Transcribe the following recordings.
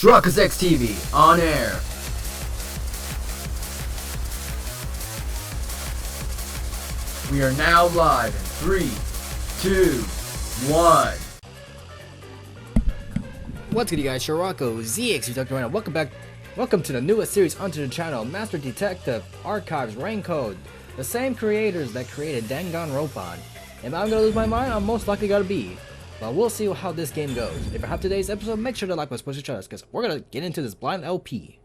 Truckers X TV on air. We are now live in 3, 2, 1. What's good, you guys? Shirako ZX Dr. Ryan. Welcome to the newest series onto the channel, Master Detective Archives Rank Code. The same creators that created Danganronpa. If I'm gonna lose my mind, I'm most likely gonna be. But we'll see how this game goes. If you have today's episode, make sure to like, push each other, because we're gonna get into this blind LP.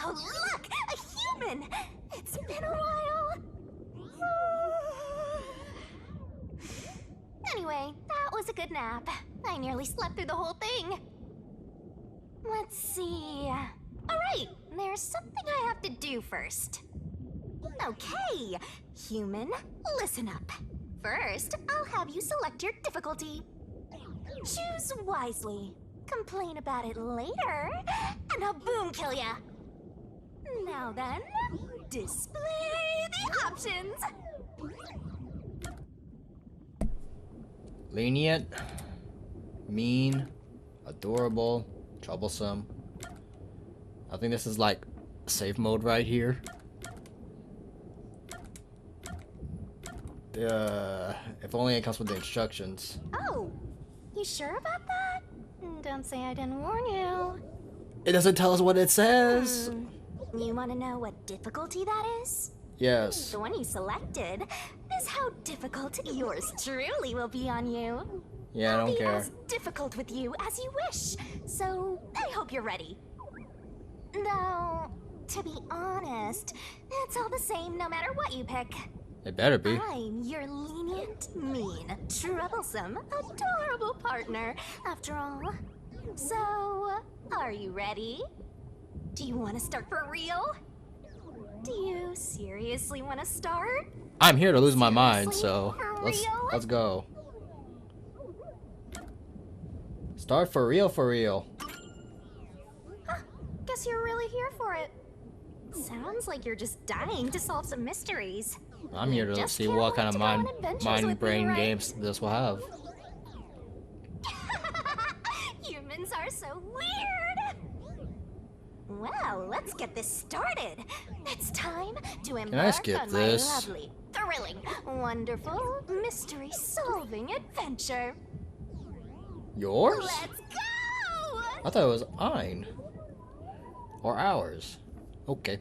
Oh look! A human! It's been a while! Anyway, that was a good nap. I nearly slept through the whole thing. Let's see... Alright, there's something I have to do first. Okay, human, listen up. First, I'll have you select your difficulty. Choose wisely. Complain about it later, and I'll boom kill ya. Now then, display the options. Lenient, mean, adorable, troublesome. I think this is like safe mode right here. If only it comes with the instructions. Oh, you sure about that? Don't say I didn't warn you. It doesn't tell us what it says. You want to know what difficulty that is? Yes. The one you selected is how difficult yours truly will be on you. Yeah, I I'll don't be care. as difficult with you as you wish, so I hope you're ready. Though, to be honest, it's all the same no matter what you pick. It better be. I'm your lenient, mean, troublesome, adorable partner, after all. So, are you ready? Do you want to start for real? Do you seriously want to start? I'm here to lose my mind, Seriously? so For let's real? go. Start for real, for real. Huh, guess you're really here for it. Sounds like you're just dying to solve some mysteries. I'm here to Just see can't what wait kind of to go on adventures with me, mind brain right? games this will have. Humans are so weird! Well, let's get this started. It's time to embark skip on this? my lovely, thrilling, wonderful, mystery-solving adventure. Yours? Let's go! I thought it was mine. Or ours. Okay.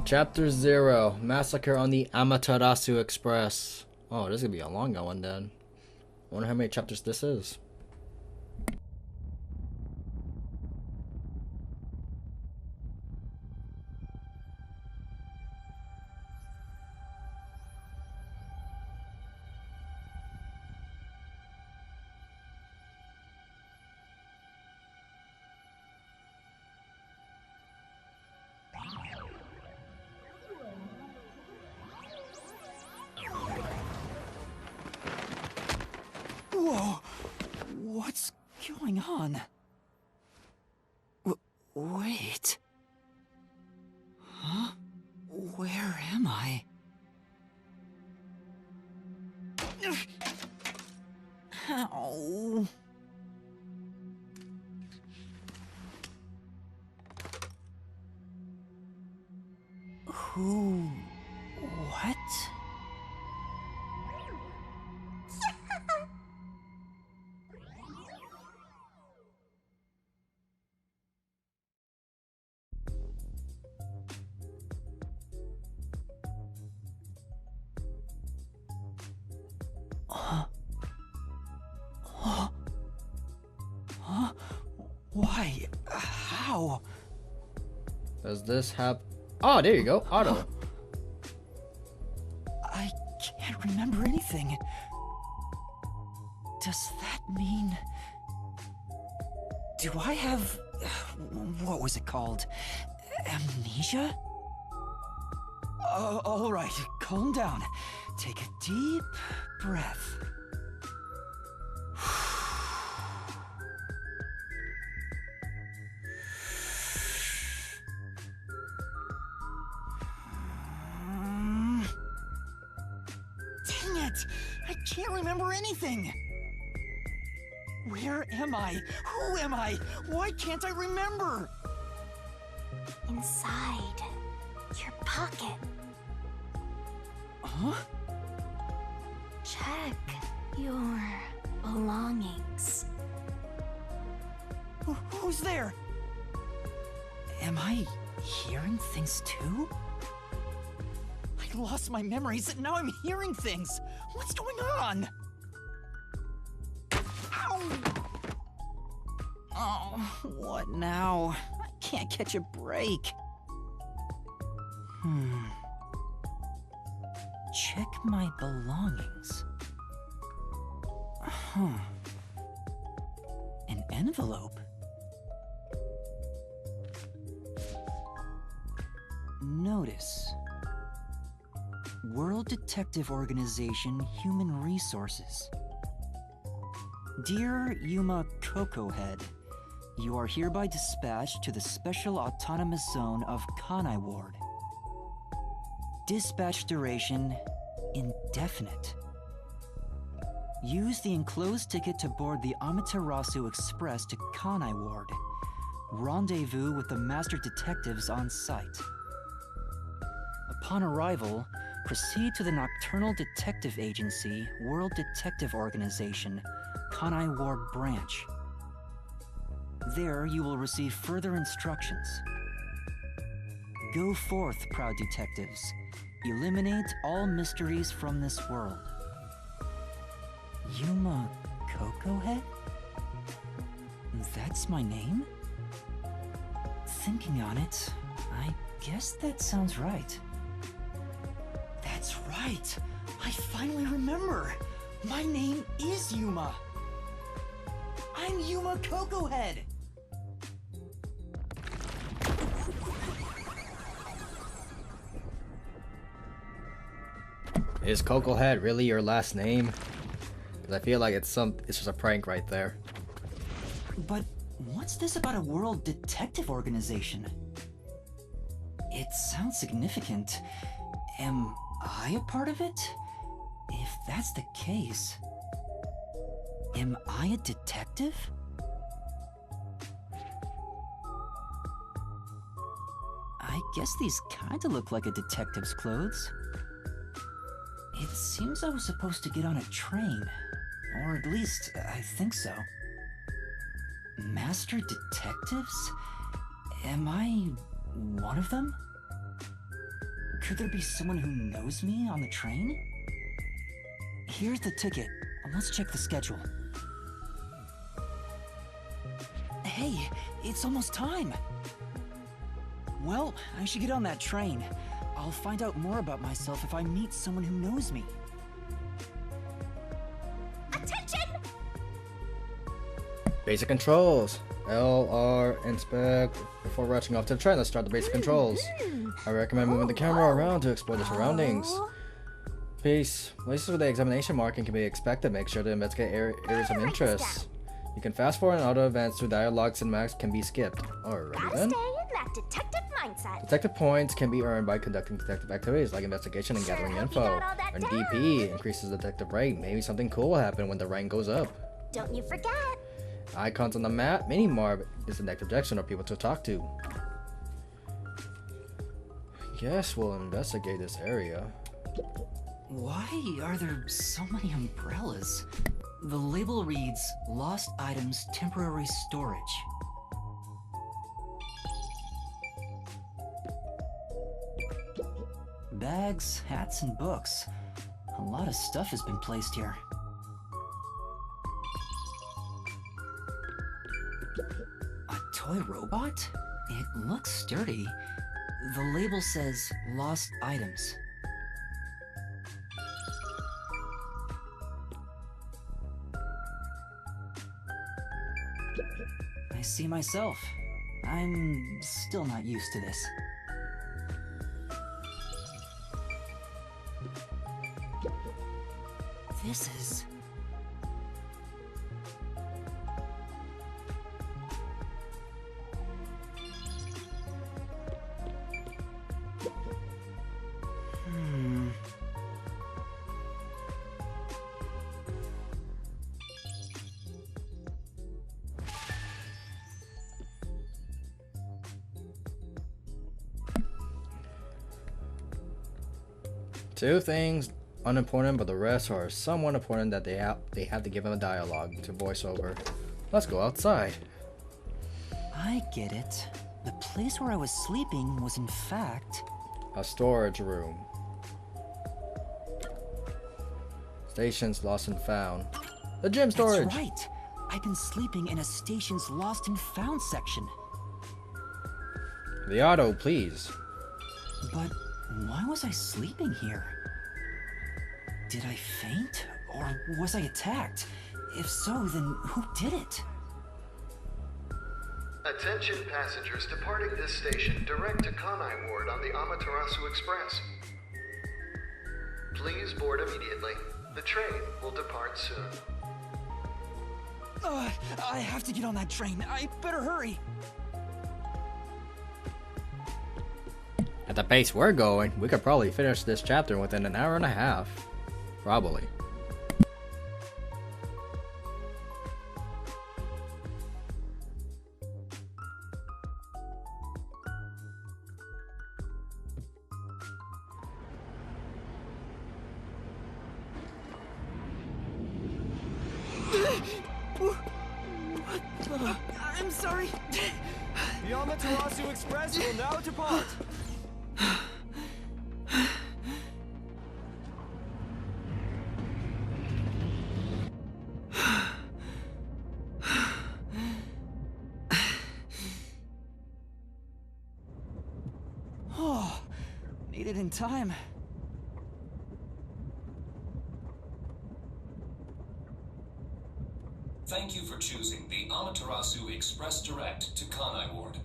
Chapter 0, Massacre on the Amaterasu Express. Oh, this is gonna be a long one then. I wonder how many chapters this is. Whoa! What's going on? Wait. Huh? Where am I? Ow. Who? What? Huh? Why? How? Does this have... Oh, there you go. Auto. I can't remember anything. Does that mean... Do I have... What was it called? Amnesia? All right, calm down. Take a deep breath. Dang it! I can't remember anything! Where am I? Who am I? Why can't I remember? Inside your pocket. Huh? Check your belongings. Who's there? Am I hearing things too? I lost my memories and now I'm hearing things. What's going on? Ow! Oh, what now? I can't catch a break. Check my belongings. Huh. An envelope? Notice. World Detective Organization Human Resources. Dear Yuma Cocohead, you are hereby dispatched to the Special Autonomous Zone of Kanai Ward. Dispatch duration indefinite. Use the enclosed ticket to board the Amaterasu Express to Kanai Ward. Rendezvous with the master detectives on site. Upon arrival, proceed to the Nocturnal Detective Agency, World Detective Organization, Kanai Ward Branch. There you will receive further instructions. Go forth, proud detectives. Eliminate all mysteries from this world. Yuma Cocohead? That's my name? Thinking on it, I guess that sounds right. That's right! I finally remember! My name is Yuma! I'm Yuma Cocohead! Is Cocohead really your last name? Because I feel like it's just a prank right there. But what's this about a world detective organization? It sounds significant. Am I a part of it? If that's the case, am I a detective? I guess these kinda look like a detective's clothes. It seems I was supposed to get on a train. Or at least, I think so. Master detectives? Am I one of them? Could there be someone who knows me on the train? Here's the ticket. Let's check the schedule. Hey, it's almost time! Well, I should get on that train. I'll find out more about myself if I meet someone who knows me. Attention! Basic controls. L, R, inspect. Before rushing off to the train, let's start the basic controls. I recommend moving the camera around to explore the surroundings. Places with the examination marking can be expected. Make sure to investigate areas of interest. You can fast forward and auto events through dialogues and maps can be skipped. Alrighty Gotta then. stay in that detective mindset. Detective points can be earned by conducting detective activities like investigation and gathering Hope you info. got all that And down. DP increases detective rank. Maybe something cool will happen when the rank goes up. Don't you forget. Icons on the map, mini-marb is the next objection or people to talk to. Guess we'll investigate this area. Why are there so many umbrellas? The label reads, Lost Items Temporary Storage. Bags, hats, and books. A lot of stuff has been placed here. toy robot? It looks sturdy. The label says lost items. I see myself. I'm still not used to this. This is... Two things unimportant, but the rest are somewhat important that they have to give him a dialogue to voice over. Let's go outside. I get it. The place where I was sleeping was in fact... A storage room. Stations lost and found. The gym storage! That's right! I've been sleeping in a station's lost and found section. The auto, please. But why was I sleeping here? Did I faint? Or was I attacked? If so, then who did it? Attention passengers departing this station direct to Kanai Ward on the Amaterasu Express. Please board immediately. The train will depart soon. I have to get on that train. I better hurry. At the pace we're going, we could probably finish this chapter within an hour and a half. Probably. I'm sorry. The Amaterasu Express will now depart. Oh, made it in time. Thank you for choosing the Amaterasu Express Direct to Kanai Ward.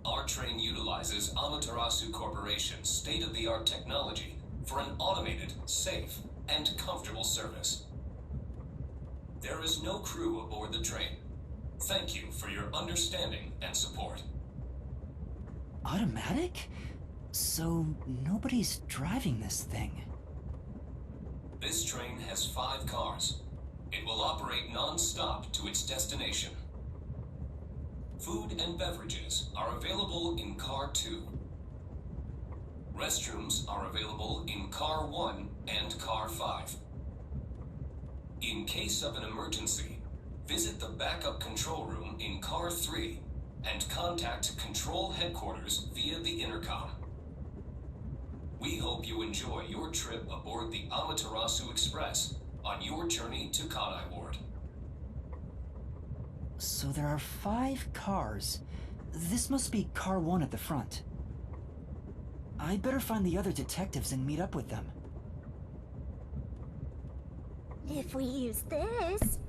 Our train utilizes Amaterasu Corporation's state-of-the-art technology for an automated, safe, and comfortable service. There is no crew aboard the train. Thank you for your understanding and support. Automatic? So nobody's driving this thing. This train has 5 cars. It will operate non-stop to its destination. Food and beverages are available in Car 2. Restrooms are available in Car 1 and Car 5. In case of an emergency, visit the backup control room in Car 3 and contact Control Headquarters via the intercom. We hope you enjoy your trip aboard the Amaterasu Express on your journey to Kanai Ward. So there are 5 cars. This must be car 1 at the front. I'd better find the other detectives and meet up with them. If we use this...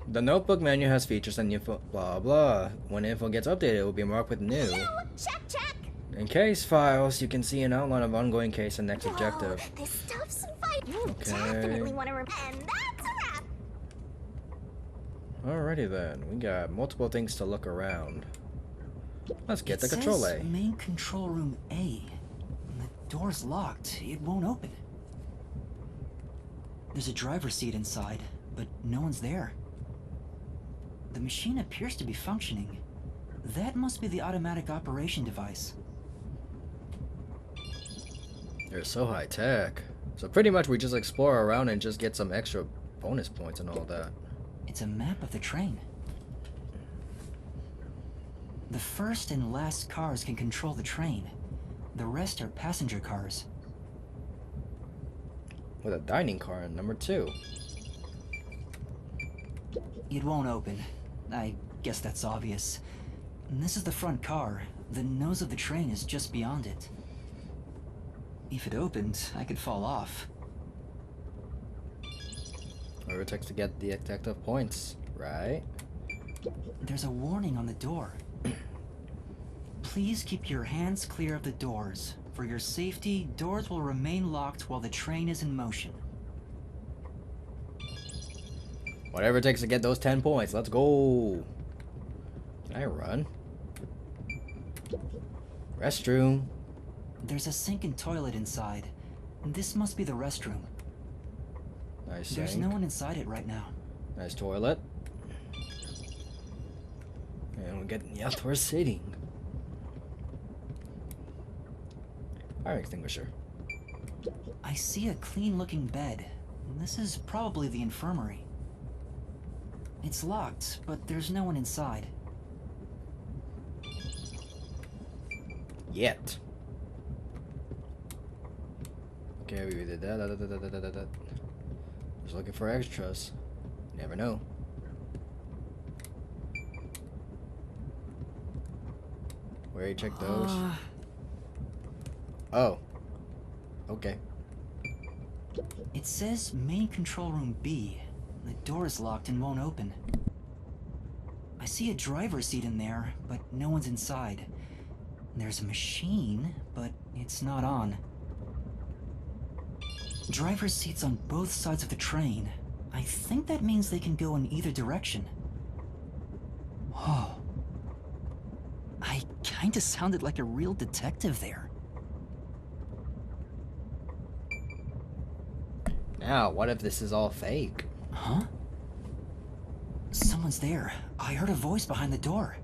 The notebook menu has features and info, blah blah. When info gets updated, it will be marked with new. Check, check! In case files, you can see an outline of ongoing case and next Whoa, objective. this stuff's fight. You Okay. definitely want to remember. And that's a wrap! Alrighty then, we got multiple things to look around. Let's get It the control says A. main control room A. The door's locked. It won't open. There's a driver's seat inside, but no one's there. The machine appears to be functioning. That must be the automatic operation device. They're so high tech. So pretty much we just explore around and just get some extra bonus points and all that. It's a map of the train. The first and last cars can control the train. The rest are passenger cars. With a dining car in number 2. It won't open. I guess that's obvious. This is the front car. The nose of the train is just beyond it. If it opened, I could fall off. Whatever it takes to get the detective points, right? There's a warning on the door. Please keep your hands clear of the doors. For your safety, doors will remain locked while the train is in motion. Whatever it takes to get those 10 points. Let's go. Can I run? Restroom. There's a sink and toilet inside. This must be the restroom. Nice There's sink. no one inside it right now. Nice toilet. And we get in the outdoor seating. Fire extinguisher. I see a clean-looking bed. This is probably the infirmary. It's locked, but there's no one inside. Yet. Okay, we did that. Just looking for extras. Never know. Where you check those? Oh. Okay. It says main control room B. The door is locked and won't open. I see a driver's seat in there, but no one's inside. There's a machine, but it's not on. Driver's seats on both sides of the train. I think that means they can go in either direction. Oh. I kinda sounded like a real detective there. Now, what if this is all fake? Huh? Someone's there. I heard a voice behind the door.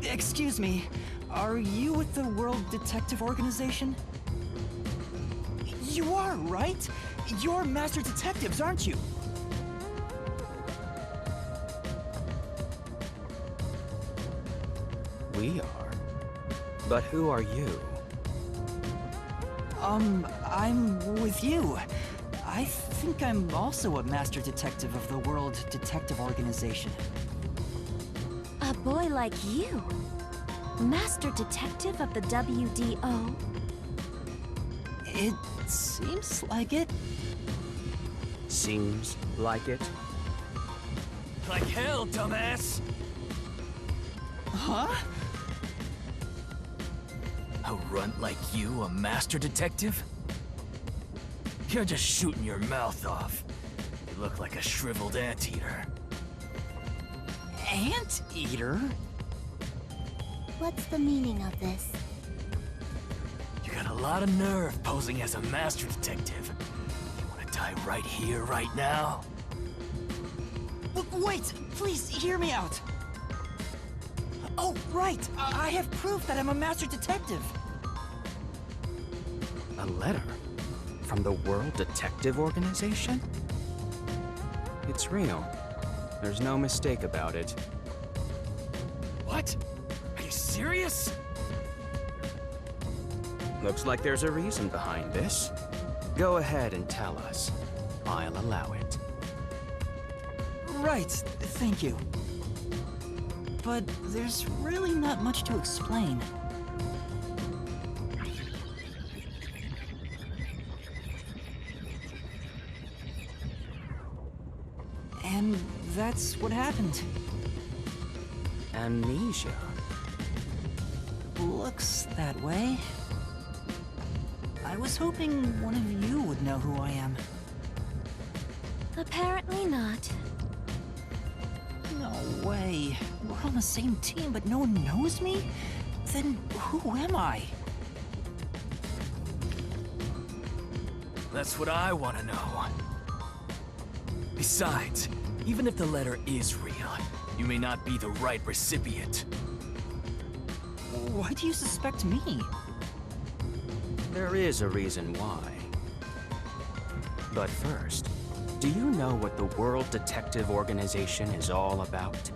Excuse me, are you with the World Detective Organization? You are, right? You're master detectives, aren't you? We are. But who are you? I'm with you. I think I'm also a master detective of the World Detective Organization. A boy like you? Master Detective of the WDO? It seems like it. Seems like it. Like hell, dumbass! Huh? A runt like you, a master detective? You're just shooting your mouth off. You look like a shriveled anteater. Anteater? What's the meaning of this? You got a lot of nerve posing as a master detective. You wanna die right here, right now? Wait, please hear me out. Oh, right. I have proof that I'm a master detective. A letter? From the World Detective Organization? It's real. There's no mistake about it. What? Are you serious? Looks like there's a reason behind this. Go ahead and tell us. I'll allow it. Right, thank you. But there's really not much to explain. And that's what happened. Amnesia. Looks that way. I was hoping one of you would know who I am. Apparently not. No way. We're on the same team, but no one knows me? Then who am I? That's what I want to know. Besides, Even if the letter is real, you may not be the right recipient. Why do you suspect me? There is a reason why. But first, do you know what the World Detective Organization is all about?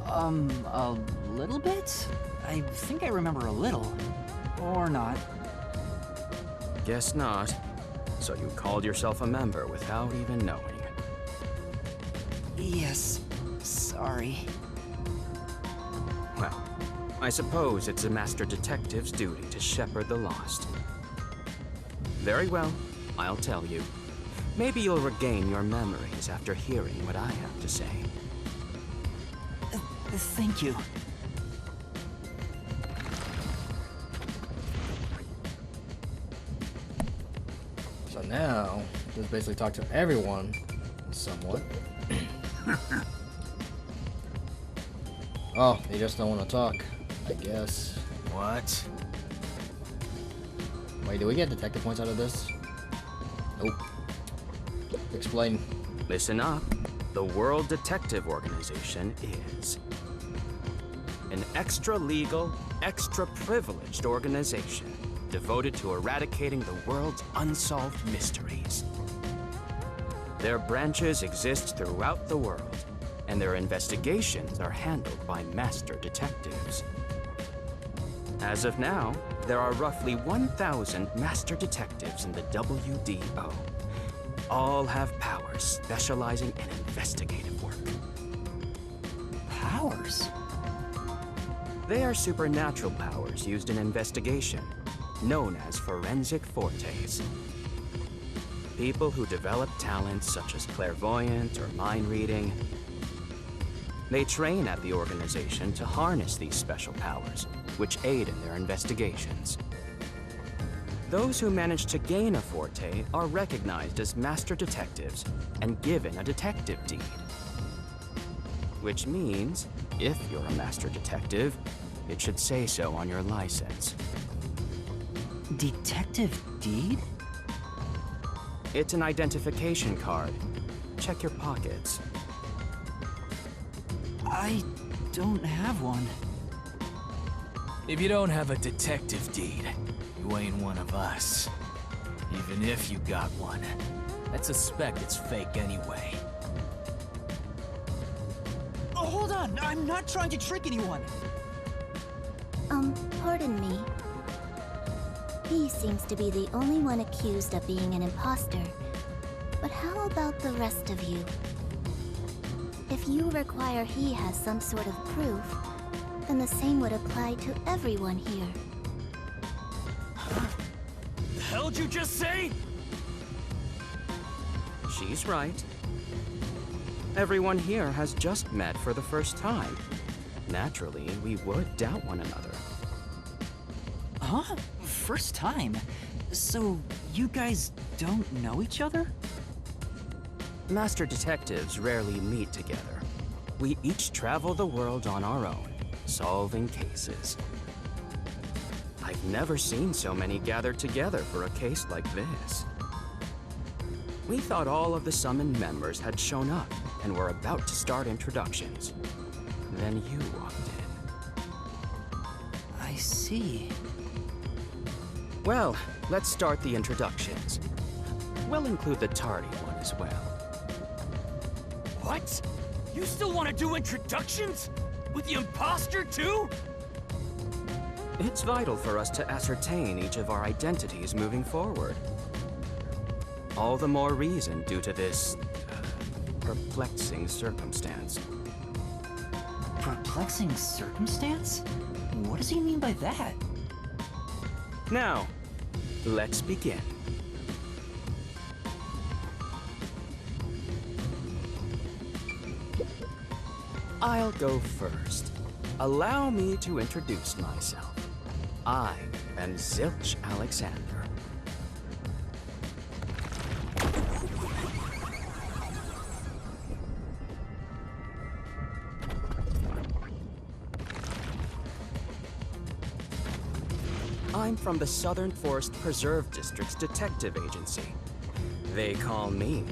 A little bit? I think I remember a little. Or not. Guess not. So you called yourself a member without even knowing. Yes. Sorry. Well, I suppose it's a Master Detective's duty to shepherd the lost. Very well, I'll tell you. Maybe you'll regain your memories after hearing what I have to say. Thank you. So now, just basically talk to everyone, somewhat. Oh, they just don't want to talk, I guess. What? Wait, do we get detective points out of this? Nope. Explain. Listen up. The World Detective Organization is an extra-legal, extra-privileged organization devoted to eradicating the world's unsolved mysteries. Their branches exist throughout the world, and their investigations are handled by master detectives. As of now, there are roughly 1,000 master detectives in the WDO. All have powers specializing in investigative work. Powers? They are supernatural powers used in investigation, known as forensic fortes. People who develop talents such as clairvoyant or mind reading. They train at the organization to harness these special powers, which aid in their investigations. Those who manage to gain a forte are recognized as master detectives and given a detective deed. Which means, if you're a master detective, it should say so on your license. Detective deed? It's an identification card. Check your pockets. I don't have one. If you don't have a detective deed, you ain't one of us. Even if you got one, I'd suspect it's fake anyway. Oh, hold on! I'm not trying to trick anyone! Pardon me. He seems to be the only one accused of being an imposter. But how about the rest of you? If you require he has some sort of proof, then the same would apply to everyone here. The hell'd you just say? She's right. Everyone here has just met for the first time. Naturally, we would doubt one another. Huh? First time? So, you guys don't know each other? Master detectives rarely meet together. We each travel the world on our own, solving cases. I've never seen so many gathered together for a case like this. We thought all of the summoned members had shown up and were about to start introductions. Then you walked in. I see. Well, let's start the introductions. We'll include the tardy one as well. What? You still want to do introductions? With the imposter too? It's vital for us to ascertain each of our identities moving forward. All the more reason due to this perplexing circumstance. Perplexing circumstance? What does he mean by that? Now, let's begin. I'll go first. Allow me to introduce myself. I am Zilch Alexander. I'm from the Southern Forest Preserve District's detective agency. They call me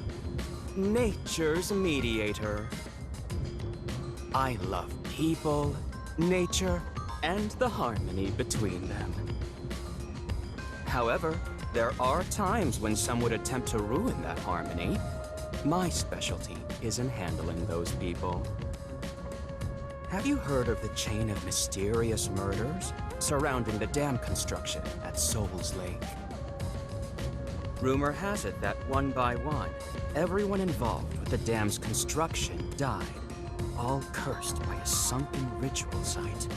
nature's mediator. I love people, nature, and the harmony between them. However, there are times when some would attempt to ruin that harmony. My specialty is in handling those people. Have you heard of the chain of mysterious murders surrounding the dam construction at Soul's Lake? Rumor has it that one by one, everyone involved with the dam's construction died, all cursed by a sunken ritual site.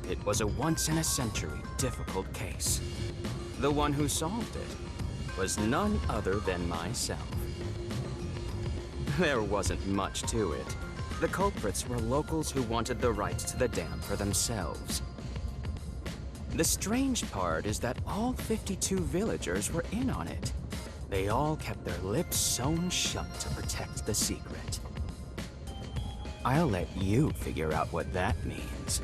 It was a once-in-a-century difficult case. The one who solved it was none other than myself. There wasn't much to it. The culprits were locals who wanted the rights to the dam for themselves. The strange part is that all 52 villagers were in on it. They all kept their lips sewn shut to protect the secret. I'll let you figure out what that means.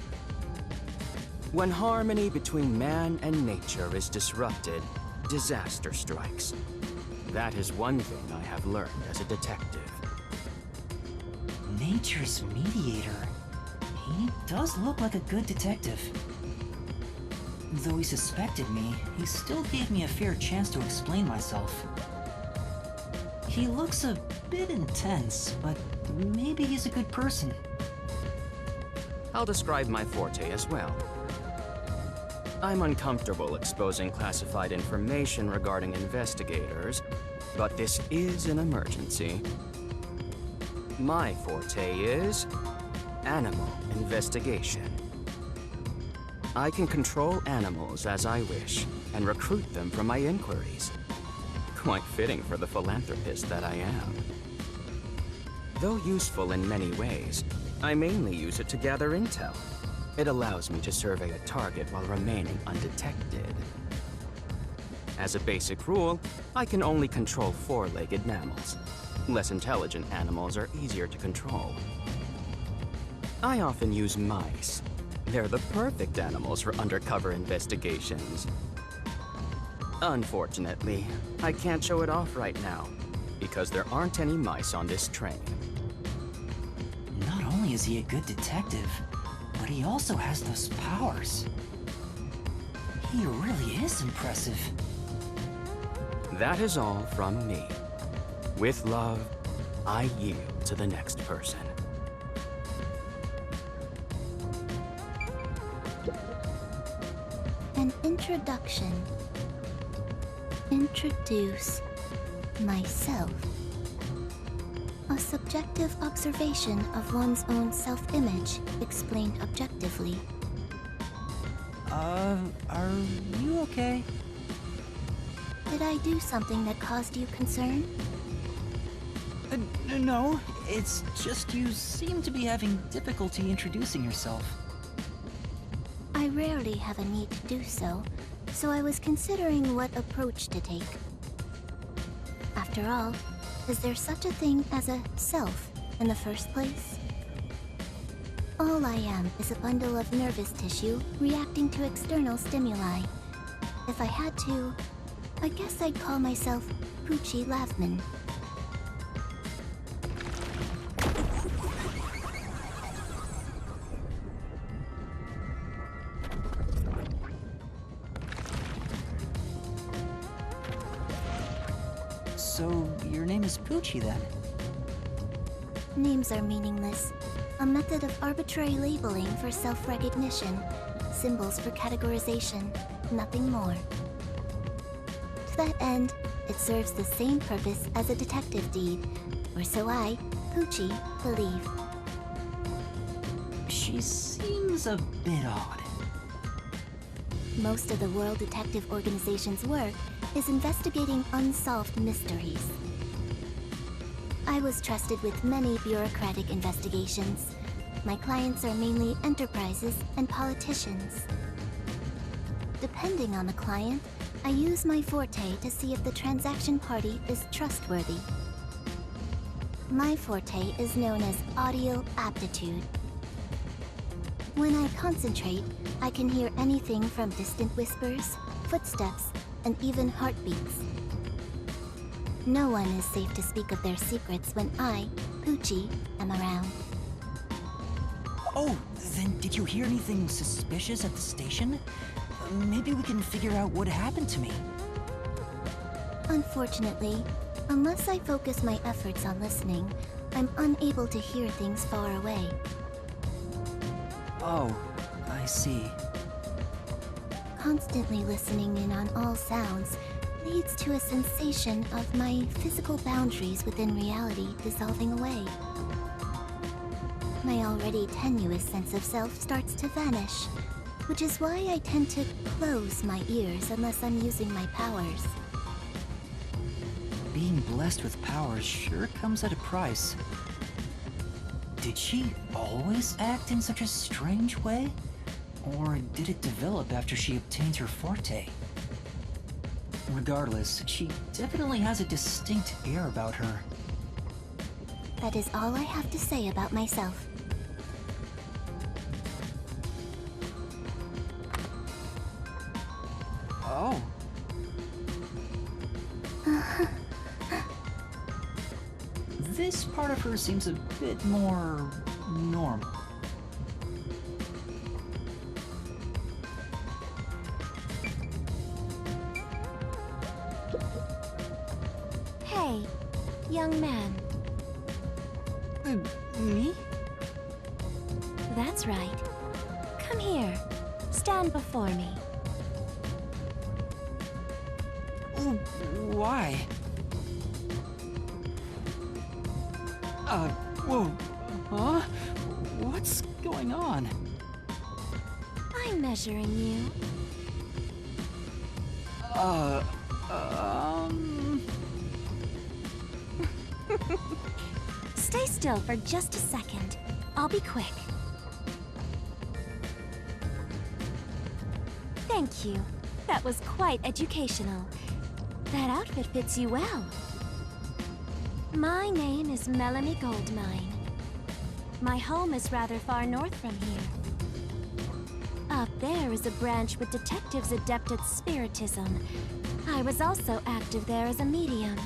When harmony between man and nature is disrupted, disaster strikes. That is one thing I have learned as a detective. Nature's mediator. He does look like a good detective. Though he suspected me, he still gave me a fair chance to explain myself. He looks a bit intense, but maybe he's a good person. I'll describe my forte as well. I'm uncomfortable exposing classified information regarding investigators, but this is an emergency. My forte is animal investigation. I can control animals as I wish and recruit them for my inquiries. Quite fitting for the philanthropist that I am. Though useful in many ways, I mainly use it to gather intel. It allows me to survey a target while remaining undetected. As a basic rule, I can only control four-legged mammals. Less intelligent animals are easier to control. I often use mice. They're the perfect animals for undercover investigations. Unfortunately, I can't show it off right now, because there aren't any mice on this train. Not only is he a good detective, but he also has those powers. He really is impressive. That is all from me. With love, I yield to the next person. An introduction. Introduce myself. A subjective observation of one's own self-image, explained objectively. Are you okay? Did I do something that caused you concern? No, it's just you seem to be having difficulty introducing yourself. I rarely have a need to do so, so I was considering what approach to take. After all, is there such a thing as a self in the first place? All I am is a bundle of nervous tissue reacting to external stimuli. If I had to, I guess I'd call myself Poochie Lavman. So, your name is Poochie then? Names are meaningless. A method of arbitrary labeling for self-recognition. Symbols for categorization. Nothing more. To that end, it serves the same purpose as a detective deed, or so I, Poochie, believe. She seems a bit odd. Most of the World Detective Organization's work is investigating unsolved mysteries. I was trusted with many bureaucratic investigations. My clients are mainly enterprises and politicians. Depending on the client, I use my forte to see if the transaction party is trustworthy. My forte is known as audio aptitude. When I concentrate, I can hear anything from distant whispers, footsteps, and even heartbeats. No one is safe to speak of their secrets when I, Poochie, am around. Oh, then did you hear anything suspicious at the station? Maybe we can figure out what happened to me. Unfortunately, unless I focus my efforts on listening, I'm unable to hear things far away. Oh, I see. Constantly listening in on all sounds leads to a sensation of my physical boundaries within reality dissolving away. My already tenuous sense of self starts to vanish, which is why I tend to close my ears unless I'm using my powers. Being blessed with powers sure comes at a price. Did she always act in such a strange way? Or did it develop after she obtained her forte? Regardless, she definitely has a distinct air about her. That is all I have to say about myself. Oh. This part of her seems a bit more normal. Hey, young man. Me? That's right. Come here. Stand before me. Why? Whoa. Huh? What's going on? I'm measuring you. Stay still for just a second. I'll be quick. Thank you. That was quite educational. That outfit fits you well. My name is Melanie Goldmine. My home is rather far north from here. Up there is a branch with detectives adept at spiritism. I was also active there as a medium.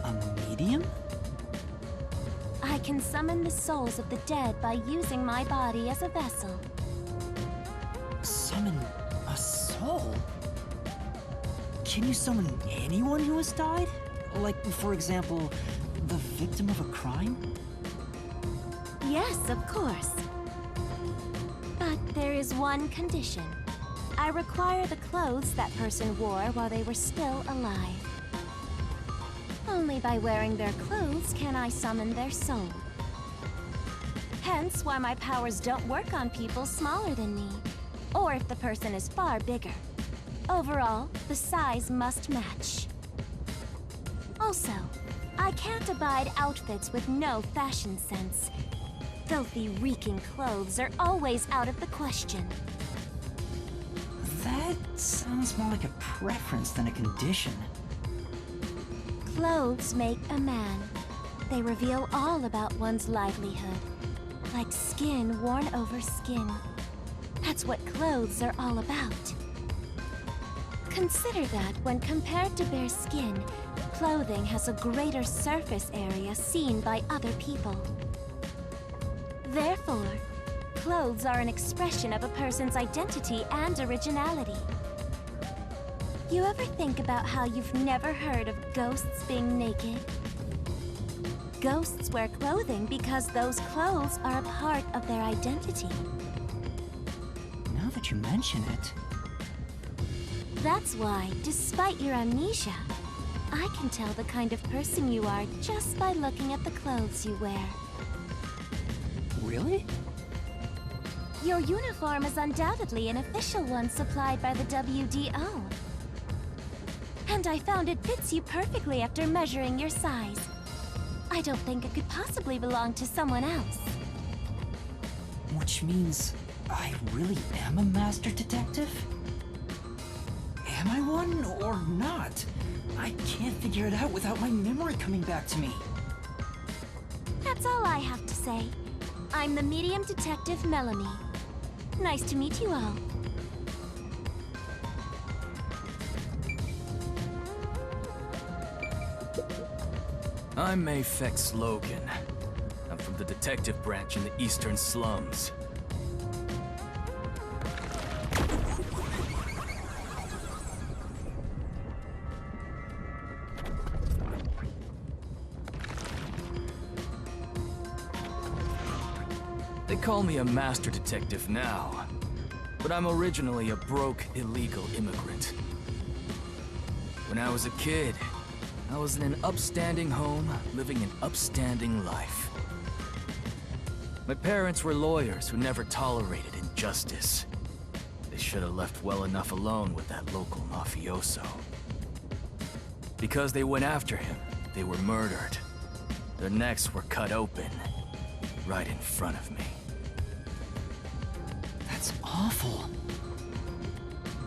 A medium? I can summon the souls of the dead by using my body as a vessel. Summon a soul? Can you summon anyone who has died? Like, for example, the victim of a crime? Yes, of course. But there is one condition. I require the clothes that person wore while they were still alive. Only by wearing their clothes can I summon their soul. Hence why my powers don't work on people smaller than me, or if the person is far bigger. Overall, the size must match. Also, I can't abide outfits with no fashion sense. Filthy, reeking clothes are always out of the question. That sounds more like a preference than a condition. Clothes make a man. They reveal all about one's livelihood. Like skin worn over skin. That's what clothes are all about. Consider that when compared to bare skin, clothing has a greater surface area seen by other people. Therefore, clothes are an expression of a person's identity and originality. You ever think about how you've never heard of ghosts being naked? Ghosts wear clothing because those clothes are a part of their identity. Now that you mention it... That's why, despite your amnesia, I can tell the kind of person you are just by looking at the clothes you wear. Really? Your uniform is undoubtedly an official one supplied by the WDO. And I found it fits you perfectly after measuring your size. I don't think it could possibly belong to someone else. Which means I really am a master detective? Am I one or not? I can't figure it out without my memory coming back to me. That's all I have to say. I'm the medium detective Melanie. Nice to meet you all. I'm Mayfex Logan. I'm from the detective branch in the eastern slums. They call me a master detective now, but I'm originally a broke, illegal immigrant. When I was a kid, I was in an upstanding home, living an upstanding life. My parents were lawyers who never tolerated injustice. They should have left well enough alone with that local mafioso. Because they went after him, they were murdered. Their necks were cut open, right in front of me. That's awful.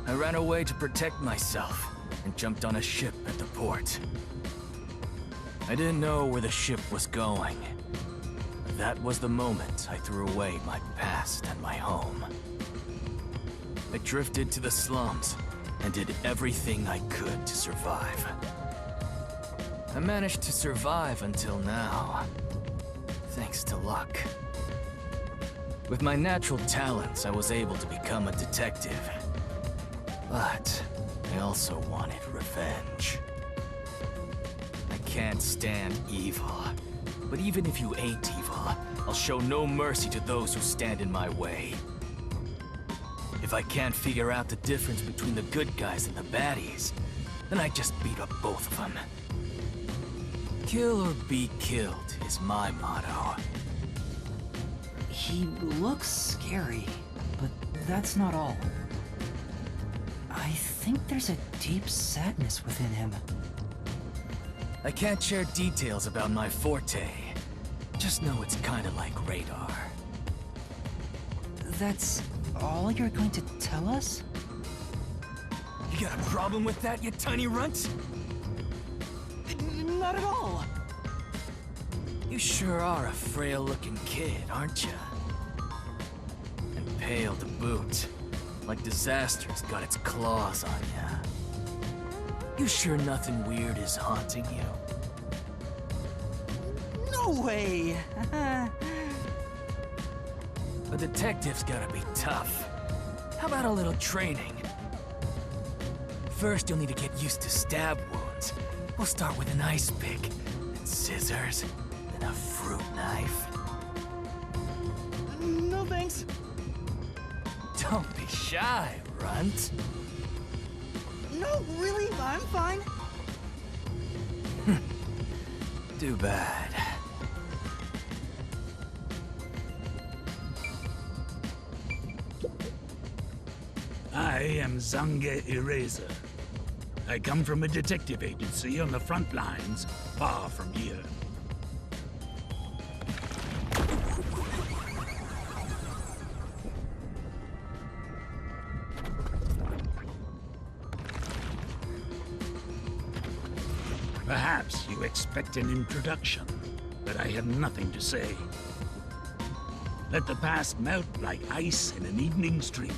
I ran away to protect myself and jumped on a ship at the port. I didn't know where the ship was going. That was the moment I threw away my past and my home. I drifted to the slums and did everything I could to survive. I managed to survive until now, thanks to luck. With my natural talents, I was able to become a detective. But I also wanted revenge. I can't stand evil. But even if you ain't evil, I'll show no mercy to those who stand in my way. If I can't figure out the difference between the good guys and the baddies, then I just beat up both of them. Kill or be killed is my motto. He looks scary, but that's not all. I think there's a deep sadness within him. I can't share details about my forte. Just know it's kinda like radar. That's all you're going to tell us? You got a problem with that, you tiny runt? Not at all. You sure are a frail-looking kid, aren't you? And pale to boot. Like disaster's got its claws on ya. You sure nothing weird is haunting you? No way! A detective's gotta be tough. How about a little training? First, you'll need to get used to stab wounds. We'll start with an ice pick, then scissors, then a fruit knife. No thanks. Don't be shy, runt. No, really, I'm fine. Too bad. I am Zange Eraser. I come from a detective agency on the front lines, far from here. Perhaps you expect an introduction, but I have nothing to say. Let the past melt like ice in an evening stream.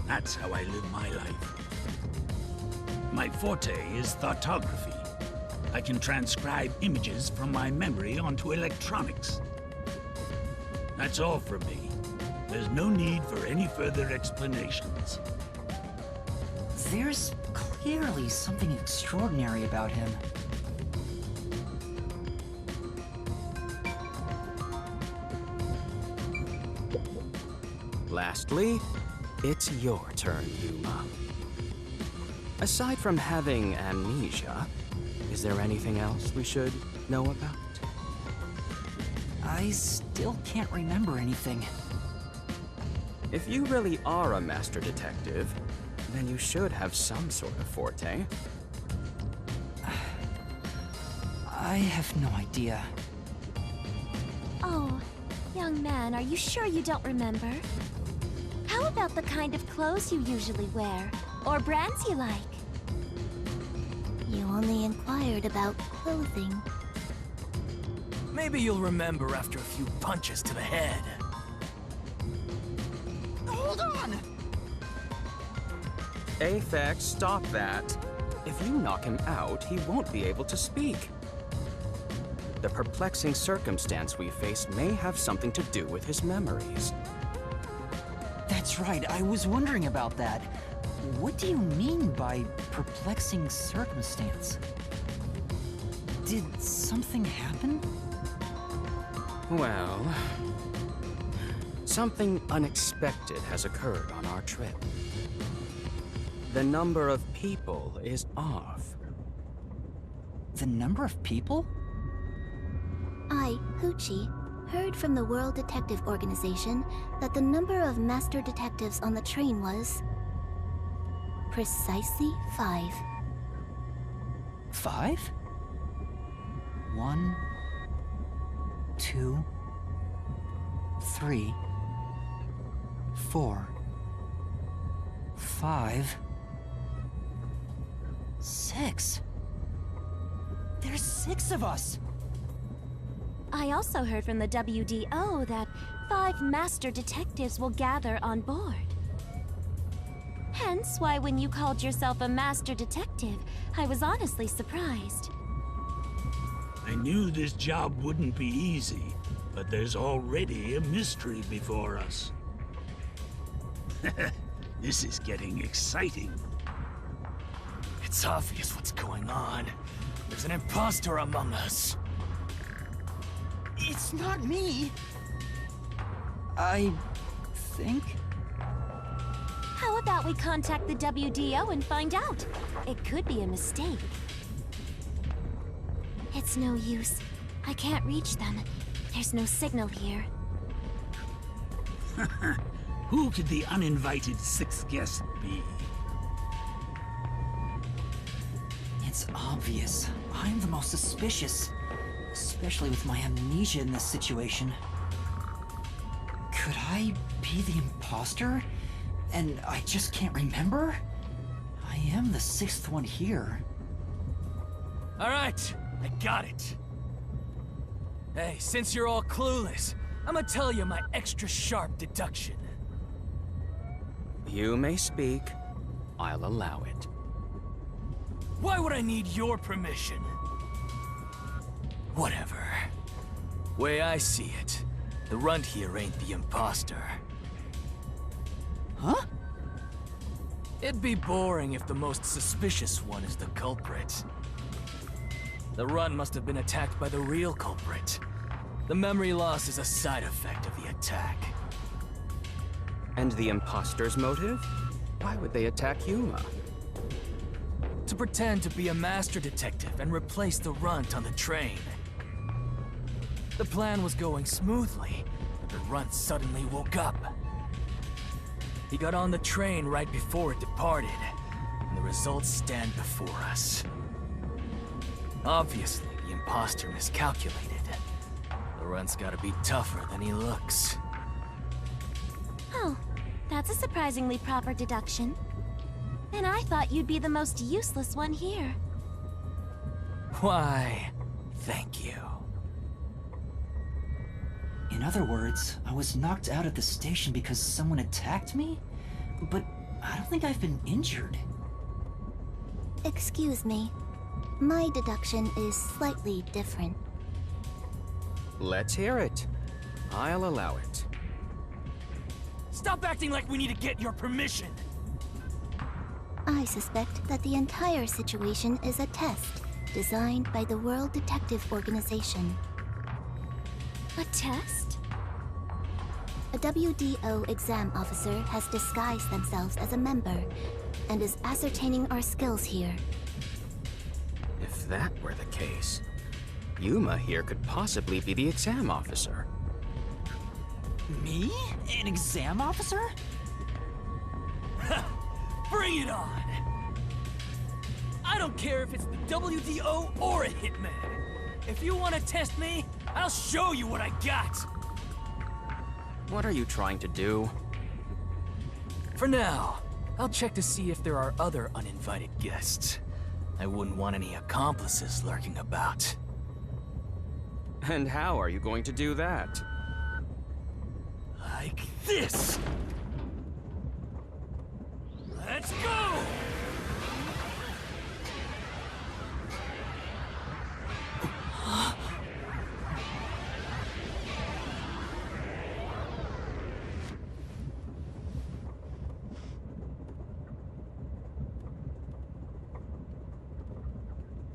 That's how I live my life. My forte is thoughtography. I can transcribe images from my memory onto electronics. That's all from me. There's no need for any further explanations. There's clearly something extraordinary about him. Lastly, it's your turn, Yuma. Aside from having amnesia, is there anything else we should know about? I still can't remember anything. If you really are a master detective, then you should have some sort of forte. I have no idea. Oh, young man, are you sure you don't remember? How about the kind of clothes you usually wear? Or brands you like? You only inquired about clothing. Maybe you'll remember after a few punches to the head. Hold on! Aphex, stop that. If you knock him out, he won't be able to speak. The perplexing circumstance we face may have something to do with his memories. That's right, I was wondering about that. What do you mean by perplexing circumstance? Did something happen? Well, something unexpected has occurred on our trip. The number of people is off. The number of people? I, Hoochie, heard from the World Detective Organization that the number of master detectives on the train was precisely 5. 5? 1, 2, 3, 4, 5, 6. There's 6 of us! I also heard from the WDO that 5 master detectives will gather on board. Hence why when you called yourself a master detective, I was honestly surprised. I knew this job wouldn't be easy, but there's already a mystery before us. This is getting exciting. It's obvious what's going on. There's an imposter among us. It's not me! I think? How about we contact the WDO and find out? It could be a mistake. It's no use. I can't reach them. There's no signal here. Who could the uninvited 6th guest be? It's obvious. I'm the most suspicious. Especially with my amnesia in this situation. Could I be the imposter? And I just can't remember? I am the 6th one here. All right, I got it. Hey, since you're all clueless, I'm gonna tell you my extra sharp deduction. You may speak. I'll allow it. Why would I need your permission? Whatever. Way I see it, the runt here ain't the imposter. Huh? It'd be boring if the most suspicious one is the culprit. The runt must have been attacked by the real culprit. The memory loss is a side effect of the attack. And the imposter's motive? Why would they attack Yuma? To pretend to be a master detective and replace the runt on the train. The plan was going smoothly, but the runt suddenly woke up. He got on the train right before it departed, and the results stand before us. Obviously, the imposter miscalculated. The runt's gotta be tougher than he looks. Oh, that's a surprisingly proper deduction. And I thought you'd be the most useless one here. Why, thank you. In other words, I was knocked out at the station because someone attacked me? But I don't think I've been injured. Excuse me. My deduction is slightly different. Let's hear it. I'll allow it. Stop acting like we need to get your permission! I suspect that the entire situation is a test designed by the World Detective Organization. A test? A WDO exam officer has disguised themselves as a member and is ascertaining our skills here. If that were the case, Yuma here could possibly be the exam officer. Me? An exam officer? Bring it on! I don't care if it's the WDO or a hitman. If you want to test me, I'll show you what I got! What are you trying to do? For now, I'll check to see if there are other uninvited guests. I wouldn't want any accomplices lurking about. And how are you going to do that? Like this! Let's go!